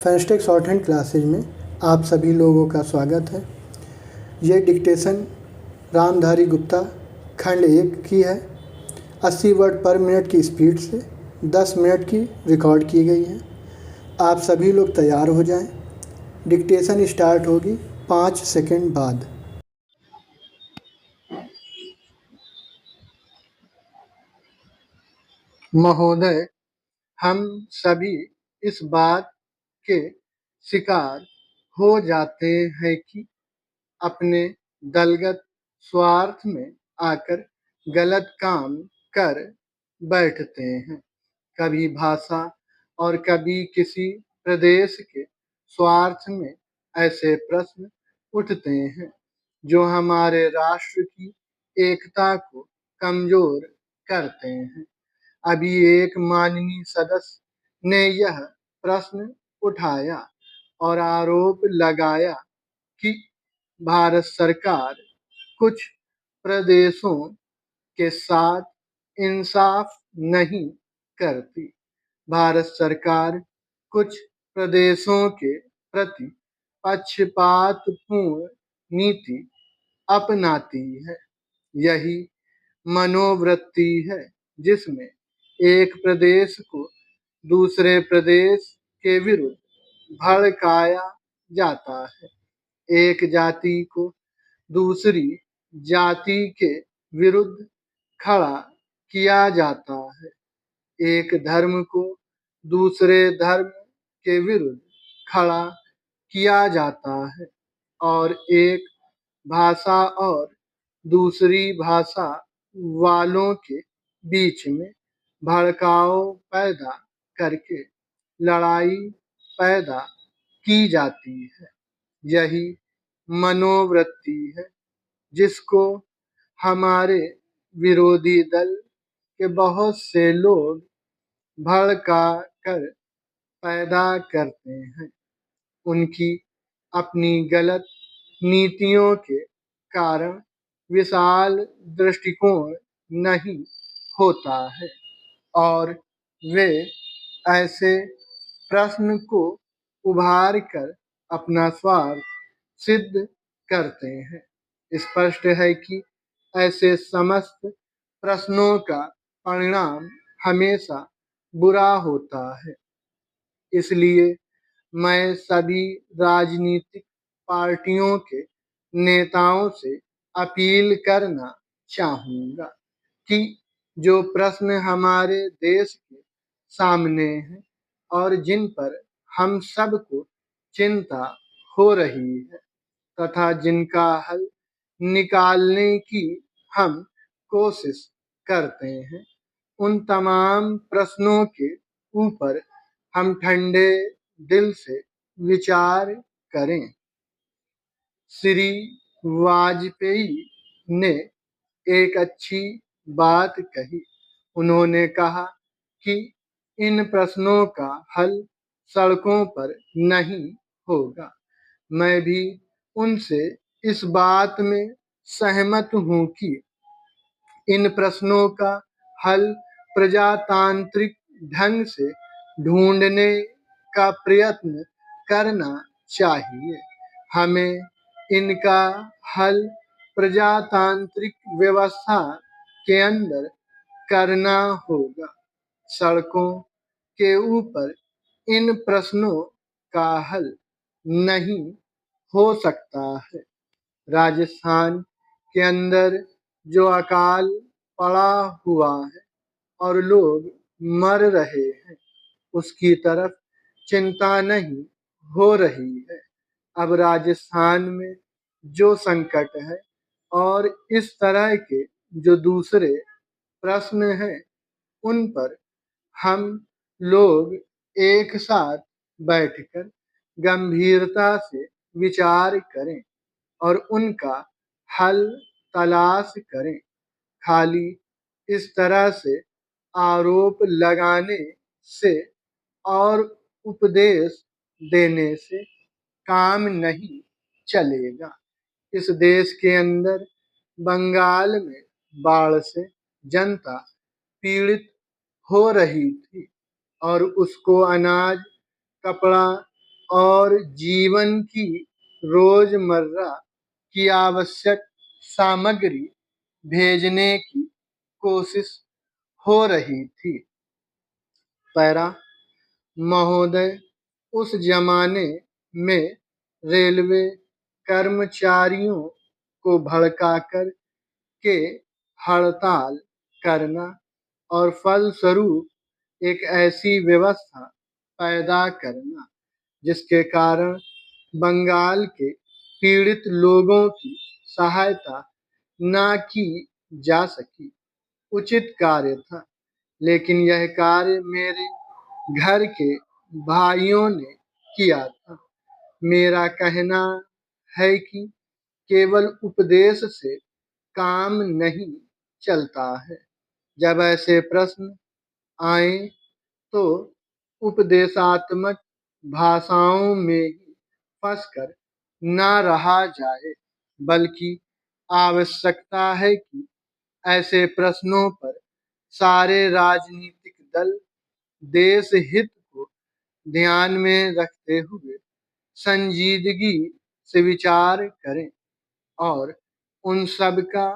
फैंस्टेक short hand classes में आप सभी लोगों का स्वागत है। ये डिक्टेशन रामधारी गुप्ता खंड 1 की है। 80 वर्ड पर मिनट की स्पीड से 10 मिनट की रिकॉर्ड की गई है। आप सभी लोग तैयार हो जाएं। डिक्टेशन स्टार्ट होगी 5 सेकंड बाद। महोदय, हम सभी इस बात के शिकार हो जाते हैं कि अपने दलगत स्वार्थ में आकर गलत काम कर बैठते हैं। कभी भाषा और कभी किसी प्रदेश के स्वार्थ में ऐसे प्रश्न उठते हैं जो हमारे राष्ट्र की एकता को कमजोर करते हैं। अभी एक माननीय सदस्य ने यह प्रश्न उठाया और आरोप लगाया कि भारत सरकार कुछ प्रदेशों के साथ इंसाफ नहीं करती। भारत सरकार कुछ प्रदेशों के प्रति पक्षपातपूर्ण नीति अपनाती है। यही मनोवृत्ति है जिसमें एक प्रदेश को दूसरे प्रदेश के विरुद्ध भड़काया जाता है। एक जाति को दूसरी जाति के विरुद्ध खड़ा किया जाता है। एक धर्म को दूसरे धर्म के विरुद्ध खड़ा किया जाता है और एक भाषा और दूसरी भाषा वालों के बीच में भड़काव पैदा करके लड़ाई पैदा की जाती है। यही मनोवृत्ति है जिसको हमारे विरोधी दल के बहुत से लोग भड़का कर पैदा करते हैं। उनकी अपनी गलत नीतियों के कारण विशाल दृष्टिकोण नहीं होता है और वे ऐसे प्रश्न को उभार कर अपना स्वार्थ सिद्ध करते हैं। स्पष्ट है कि ऐसे समस्त प्रश्नों का परिणाम हमेशा बुरा होता है। इसलिए मैं सभी राजनीतिक पार्टियों के नेताओं से अपील करना चाहूँगा कि जो प्रश्न हमारे देश के सामने हैं और जिन पर हम सबको चिंता हो रही है तथा जिनका हल निकालने की हम कोशिश करते हैं, उन तमाम प्रश्नों के ऊपर हम ठंडे दिल से विचार करें। श्री वाजपेयी ने एक अच्छी बात कही। उन्होंने कहा कि इन प्रश्नों का हल सड़कों पर नहीं होगा। मैं भी उनसे इस बात में सहमत हूँ कि इन प्रश्नों का हल प्रजातांत्रिक ढंग से ढूंढने का प्रयत्न करना चाहिए। हमें इनका हल प्रजातांत्रिक व्यवस्था के अंदर करना होगा। सड़कों के ऊपर इन प्रश्नों का हल नहीं हो सकता है। राजस्थान के अंदर जो अकाल पड़ा हुआ है और लोग मर रहे हैं, उसकी तरफ चिंता नहीं हो रही है। अब राजस्थान में जो संकट है और इस तरह के जो दूसरे प्रश्न हैं, उन पर हम लोग एक साथ बैठकर गंभीरता से विचार करें और उनका हल तलाश करें। खाली इस तरह से आरोप लगाने से और उपदेश देने से काम नहीं चलेगा। इस देश के अंदर बंगाल में बाढ़ से जनता पीड़ित हो रही थी और उसको अनाज, कपड़ा और जीवन की रोजमर्रा की आवश्यक सामग्री भेजने की कोशिश हो रही थी। पैरा महोदय, उस जमाने में रेलवे कर्मचारियों को भड़काकर के हड़ताल करना और फलस्वरूप एक ऐसी व्यवस्था पैदा करना जिसके कारण बंगाल के पीड़ित लोगों की सहायता न की जा सकी, उचित कार्य था। लेकिन यह कार्य मेरे घर के भाइयों ने किया था। मेरा कहना है कि केवल उपदेश से काम नहीं चलता है। जब ऐसे प्रश्न आए तो उपदेशात्मक भाषाओं में ही फंसकर न रहा जाए, बल्कि आवश्यकता है कि ऐसे प्रश्नों पर सारे राजनीतिक दल देश हित को ध्यान में रखते हुए संजीदगी से विचार करें और उन सब का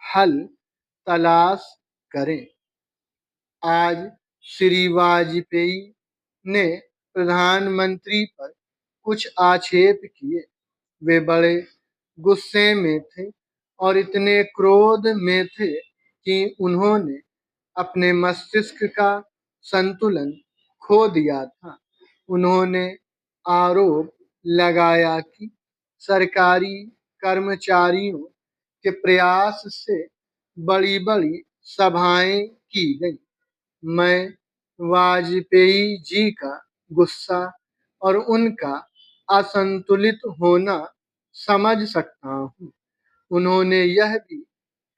हल तलाश करें। आज श्री वाजपेयी ने प्रधानमंत्री पर कुछ आक्षेप किए। वे बड़े गुस्से में थे और इतने क्रोध में थे कि उन्होंने अपने मस्तिष्क का संतुलन खो दिया था। उन्होंने आरोप लगाया कि सरकारी कर्मचारियों के प्रयास से बड़ी बड़ी सभाएं की गई। मैं वाजपेयी जी का गुस्सा और उनका असंतुलित होना समझ सकता हूँ। उन्होंने यह भी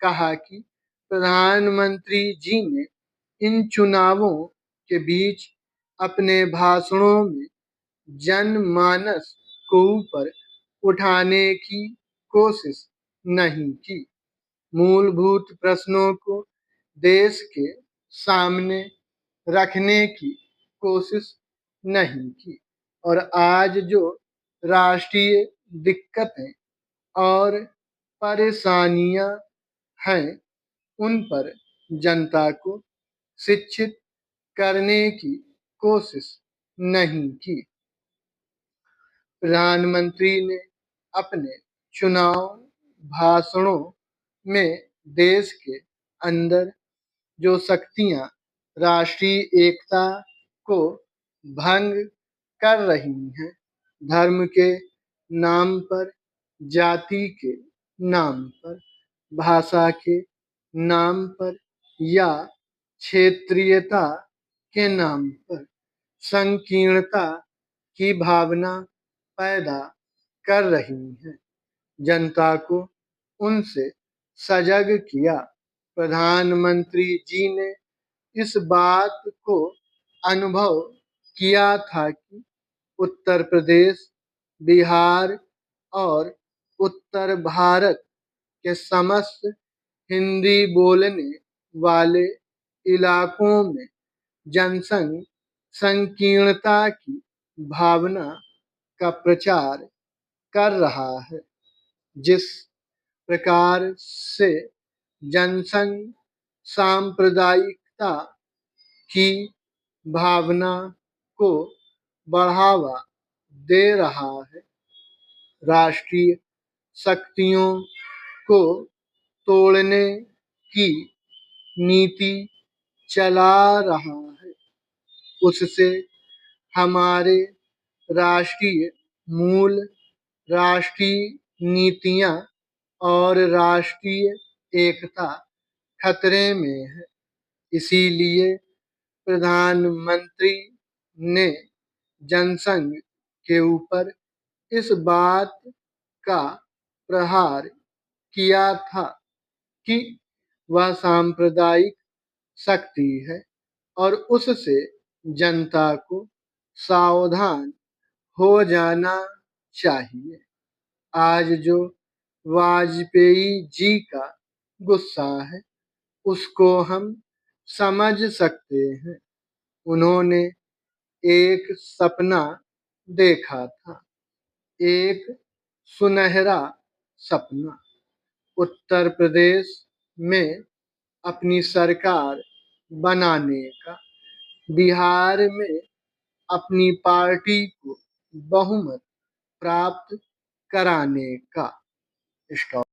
कहा कि प्रधानमंत्री जी ने इन चुनावों के बीच अपने भाषणों में जनमानस को ऊपर उठाने की कोशिश नहीं की, मूलभूत प्रश्नों को देश के सामने रखने की कोशिश नहीं की और आज जो राष्ट्रीय दिक्कतें और परेशानियां हैं उन पर जनता को शिक्षित करने की कोशिश नहीं की। प्रधानमंत्री ने अपने चुनाव भाषणों में देश के अंदर जो शक्तियां राष्ट्रीय एकता को भंग कर रही हैं, धर्म के नाम पर, जाति के नाम पर, भाषा के नाम पर या क्षेत्रीयता के नाम पर संकीर्णता की भावना पैदा कर रही हैं, जनता को उनसे सजग किया। प्रधानमंत्री जी ने इस बात को अनुभव किया था कि उत्तर प्रदेश, बिहार और उत्तर भारत के समस्त हिंदी बोलने वाले इलाकों में जनसंघ संकीर्णता की भावना का प्रचार कर रहा है। जिस प्रकार से जनसंघ सांप्रदायिकता की भावना को बढ़ावा दे रहा है, राष्ट्रीय शक्तियों को तोड़ने की नीति चला रहा है, उससे हमारे राष्ट्रीय मूल, राष्ट्रीय नीतियां और राष्ट्रीय एकता खतरे में है। इसीलिए प्रधानमंत्री ने जनसंघ के ऊपर इस बात का प्रहार किया था कि वह सांप्रदायिक शक्ति है और उससे जनता को सावधान हो जाना चाहिए। आज जो वाजपेयी जी का गुस्सा है उसको हम समझ सकते हैं। उन्होंने एक सपना देखा था, एक सुनहरा सपना। उत्तर प्रदेश में अपनी सरकार बनाने का, बिहार में अपनी पार्टी को बहुमत प्राप्त कराने का। स्टॉप।